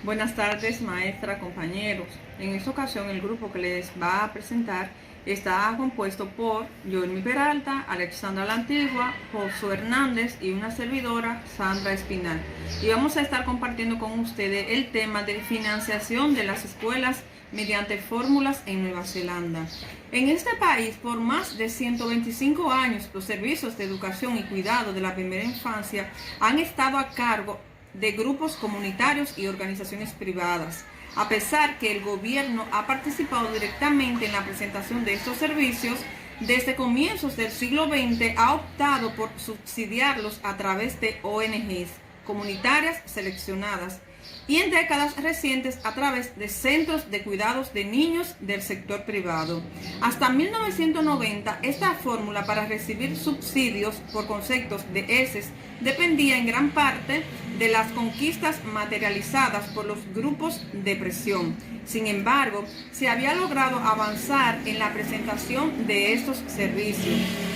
Buenas tardes, maestra, compañeros. En esta ocasión, el grupo que les va a presentar está compuesto por Joelmi Peralta, Alexandra La Antigua, Josué Hernández y una servidora, Sandra Espinal. Y vamos a estar compartiendo con ustedes el tema de financiación de las escuelas mediante fórmulas en Nueva Zelanda. En este país, por más de 125 años, los servicios de educación y cuidado de la primera infancia han estado a cargo de grupos comunitarios y organizaciones privadas. A pesar que el gobierno ha participado directamente en la presentación de estos servicios, desde comienzos del siglo XX ha optado por subsidiarlos a través de ONGs comunitarias seleccionadas y en décadas recientes a través de centros de cuidados de niños del sector privado. Hasta 1990, esta fórmula para recibir subsidios por conceptos de ESES dependía en gran parte de las conquistas materializadas por los grupos de presión. Sin embargo, se había logrado avanzar en la presentación de estos servicios.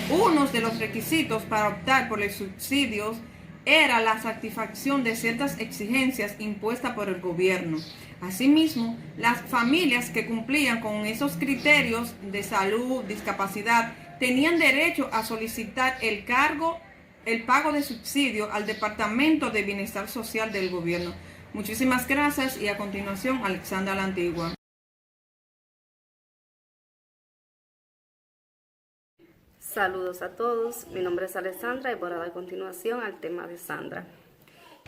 Uno de los requisitos para optar por los subsidios era la satisfacción de ciertas exigencias impuestas por el gobierno. Asimismo, las familias que cumplían con esos criterios de salud, discapacidad, tenían derecho a solicitar el pago de subsidio al Departamento de Bienestar Social del gobierno. Muchísimas gracias y a continuación, Alexandra La Antigua. Saludos a todos, mi nombre es Alessandra y voy a dar continuación al tema de Sandra.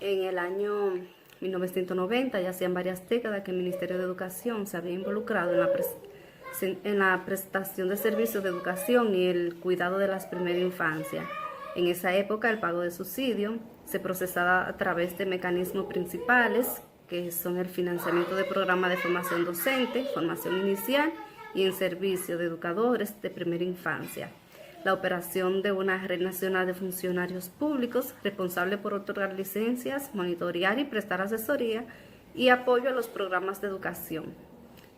En el año 1990, ya hacían varias décadas que el Ministerio de Educación se había involucrado en la prestación de servicios de educación y el cuidado de las primeras infancias. En esa época, el pago de subsidio se procesaba a través de mecanismos principales, que son el financiamiento de programas de formación docente, formación inicial y en servicio de educadores de primera infancia. La operación de una red nacional de funcionarios públicos responsable por otorgar licencias, monitorear y prestar asesoría y apoyo a los programas de educación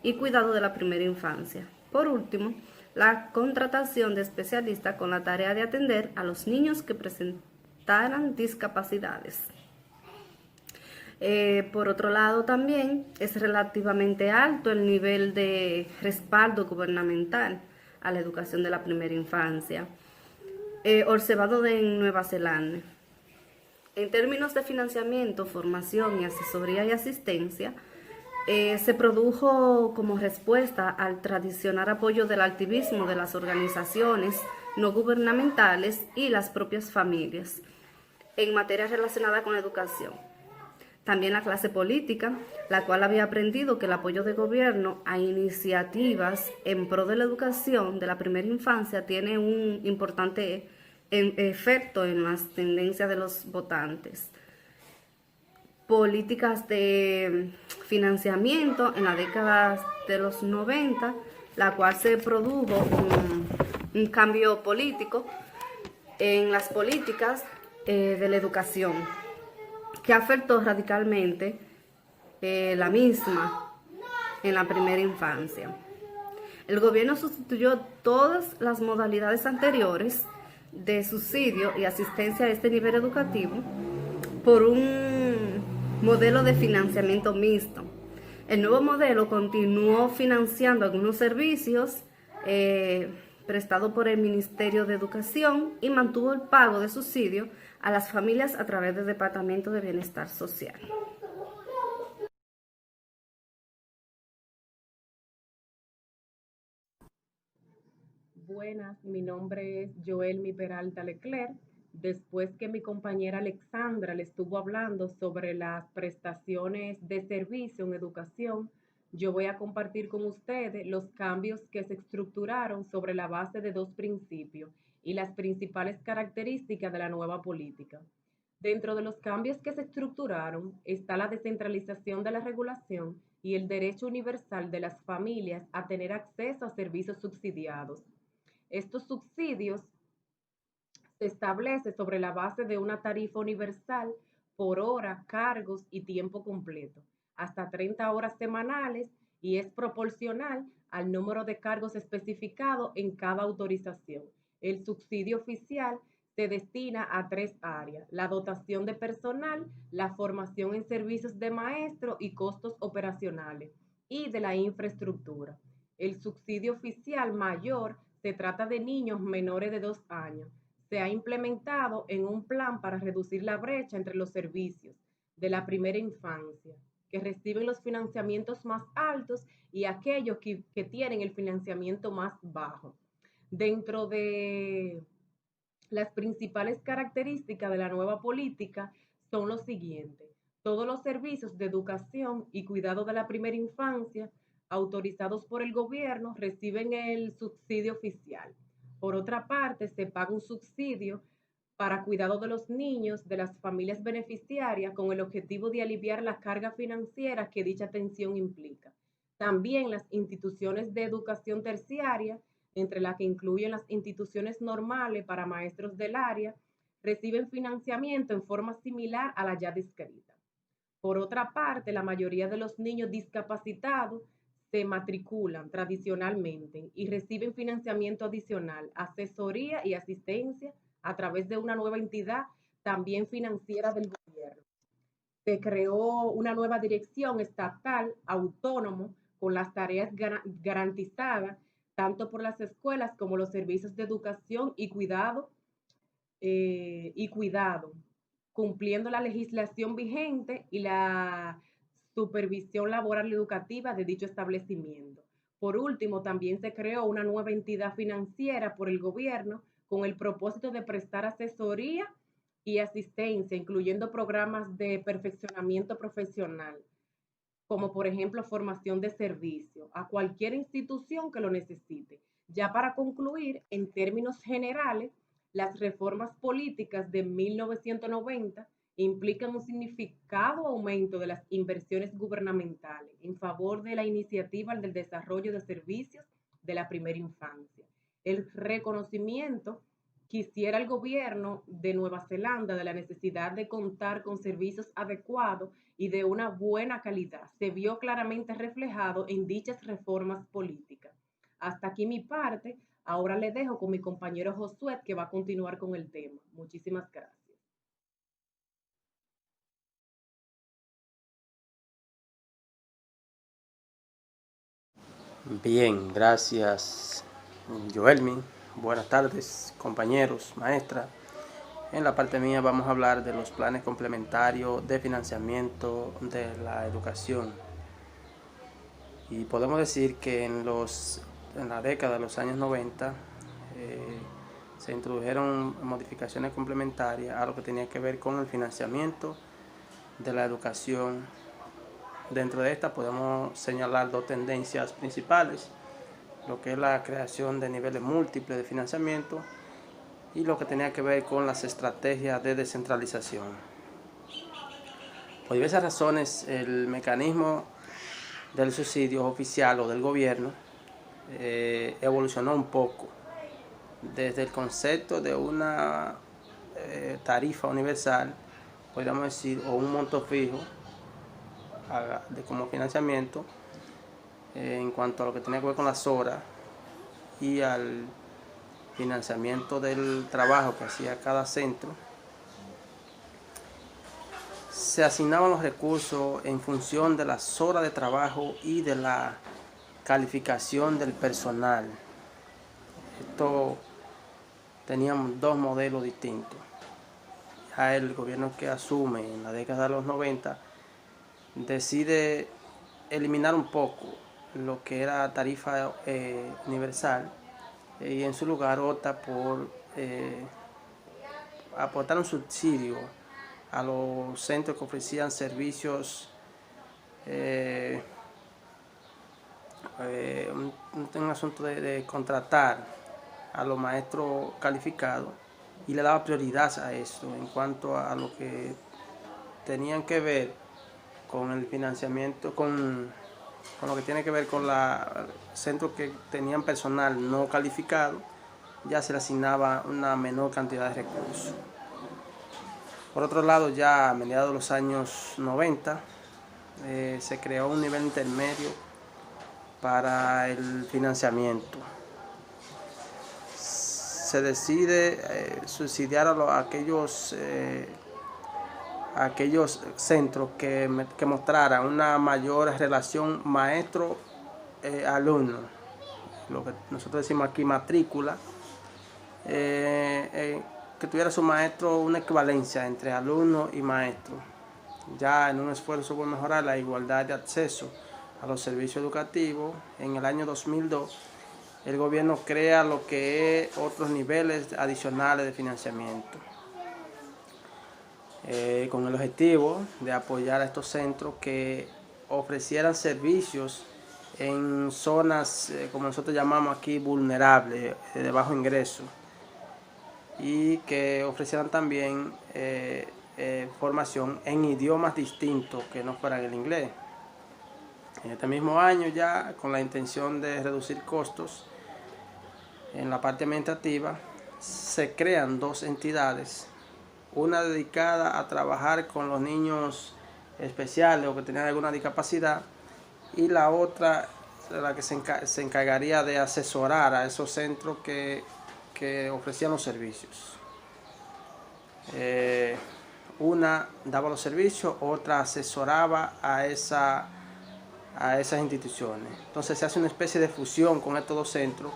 y cuidado de la primera infancia. Por último, la contratación de especialistas con la tarea de atender a los niños que presentaran discapacidades. Por otro lado, también es relativamente alto el nivel de respaldo gubernamental a la educación de la primera infancia, observado en Nueva Zelanda. En términos de financiamiento, formación y asesoría y asistencia, se produjo como respuesta al tradicional apoyo del activismo de las organizaciones no gubernamentales y las propias familias en materia relacionada con la educación. También la clase política, la cual había aprendido que el apoyo de gobierno a iniciativas en pro de la educación de la primera infancia tiene un importante efecto en las tendencias de los votantes. Políticas de financiamiento en la década de los 90, la cual se produjo un cambio político en las políticas de la educación, que afectó radicalmente la misma en la primera infancia. El gobierno sustituyó todas las modalidades anteriores de subsidio y asistencia a este nivel educativo por un modelo de financiamiento mixto. El nuevo modelo continuó financiando algunos servicios prestados por el Ministerio de Educación y mantuvo el pago de subsidio a las familias a través del Departamento de Bienestar Social. Buenas, mi nombre es Joelmi Peralta Leclerc. Después que mi compañera Alexandra le estuvo hablando sobre las prestaciones de servicio en educación, yo voy a compartir con ustedes los cambios que se estructuraron sobre la base de dos principios y las principales características de la nueva política. Dentro de los cambios que se estructuraron está la descentralización de la regulación y el derecho universal de las familias a tener acceso a servicios subsidiados. Estos subsidios se establecen sobre la base de una tarifa universal por hora, cargos y tiempo completo, hasta 30 horas semanales y es proporcional al número de cargos especificados en cada autorización. El subsidio oficial se destina a 3 áreas: la dotación de personal, la formación en servicios de maestro y costos operacionales y de la infraestructura. El subsidio oficial mayor se trata de niños menores de 2 años. Se ha implementado en un plan para reducir la brecha entre los servicios de la primera infancia, que reciben los financiamientos más altos, y aquellos que tienen el financiamiento más bajo. Dentro de las principales características de la nueva política son los siguientes: todos los servicios de educación y cuidado de la primera infancia autorizados por el gobierno reciben el subsidio oficial. Por otra parte, se paga un subsidio para cuidado de los niños de las familias beneficiarias con el objetivo de aliviar la carga financiera que dicha atención implica. También las instituciones de educación terciaria, entre las que incluyen las instituciones normales para maestros del área, reciben financiamiento en forma similar a la ya descrita. Por otra parte, la mayoría de los niños discapacitados se matriculan tradicionalmente y reciben financiamiento adicional, asesoría y asistencia a través de una nueva entidad también financiera del gobierno. Se creó una nueva dirección estatal autónomo con las tareas garantizadas tanto por las escuelas como los servicios de educación y cuidado, cumpliendo la legislación vigente y la supervisión laboral y educativa de dicho establecimiento. Por último, también se creó una nueva entidad financiera por el gobierno con el propósito de prestar asesoría y asistencia, incluyendo programas de perfeccionamiento profesional, como por ejemplo formación de servicio, a cualquier institución que lo necesite. Ya para concluir, en términos generales, las reformas políticas de 1990 implican un significado aumento de las inversiones gubernamentales en favor de la iniciativa del desarrollo de servicios de la primera infancia. El reconocimiento que hiciera el gobierno de Nueva Zelanda de la necesidad de contar con servicios adecuados y de una buena calidad se vio claramente reflejado en dichas reformas políticas. Hasta aquí mi parte. Ahora le dejo con mi compañero Josué, que va a continuar con el tema. Muchísimas gracias. Bien, gracias, Joelmi. Buenas tardes, compañeros, maestra. En la parte mía vamos a hablar de los planes complementarios de financiamiento de la educación. Y podemos decir que en la década de los años 90 se introdujeron modificaciones complementarias a lo que tenía que ver con el financiamiento de la educación. Dentro de esta podemos señalar dos tendencias principales: lo que es la creación de niveles múltiples de financiamiento y lo que tenía que ver con las estrategias de descentralización. Por diversas razones, el mecanismo del subsidio oficial o del gobierno evolucionó un poco desde el concepto de una tarifa universal, podríamos decir, o un monto fijo como financiamiento en cuanto a lo que tenía que ver con las horas y al financiamiento del trabajo que hacía cada centro. Se asignaban los recursos en función de las horas de trabajo y de la calificación del personal. Esto teníamos dos modelos distintos. Ya el gobierno que asume en la década de los 90 decide eliminar un poco lo que era tarifa universal y en su lugar opta por aportar un subsidio a los centros que ofrecían servicios, un asunto de contratar a los maestros calificados, y le daba prioridad a esto en cuanto a lo que tenían que ver con el financiamiento, con lo que tiene que ver con los centros que tenían personal no calificado. Ya se le asignaba una menor cantidad de recursos. Por otro lado, ya a mediados de los años 90 se creó un nivel intermedio para el financiamiento. se decide subsidiar a aquellos centros que mostraran una mayor relación maestro-alumno, lo que nosotros decimos aquí matrícula, que tuviera su maestro una equivalencia entre alumno y maestro, ya en un esfuerzo por mejorar la igualdad de acceso a los servicios educativos. En el año 2002 el gobierno crea lo que es otros niveles adicionales de financiamiento, con el objetivo de apoyar a estos centros que ofrecieran servicios en zonas, como nosotros llamamos aquí, vulnerables, de bajo ingreso, y que ofrecieran también formación en idiomas distintos que no fueran el inglés. En este mismo año, ya con la intención de reducir costos en la parte administrativa, se crean dos entidades, una dedicada a trabajar con los niños especiales o que tenían alguna discapacidad, y la otra, la que se encargaría de asesorar a esos centros que ofrecían los servicios. Una daba los servicios, otra asesoraba a esas instituciones. Entonces se hace una especie de fusión con estos dos centros,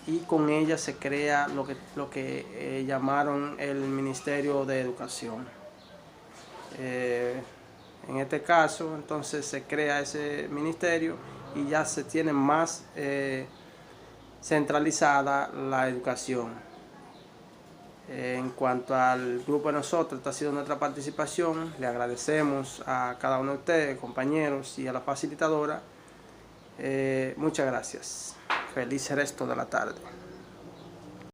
y con ella se crea lo que llamaron el Ministerio de Educación. En este caso, entonces, se crea ese ministerio y ya se tiene más centralizada la educación. En cuanto al grupo de nosotros, esta ha sido nuestra participación. Le agradecemos a cada uno de ustedes, compañeros, y a la facilitadora. Muchas gracias. Feliz resto de la tarde.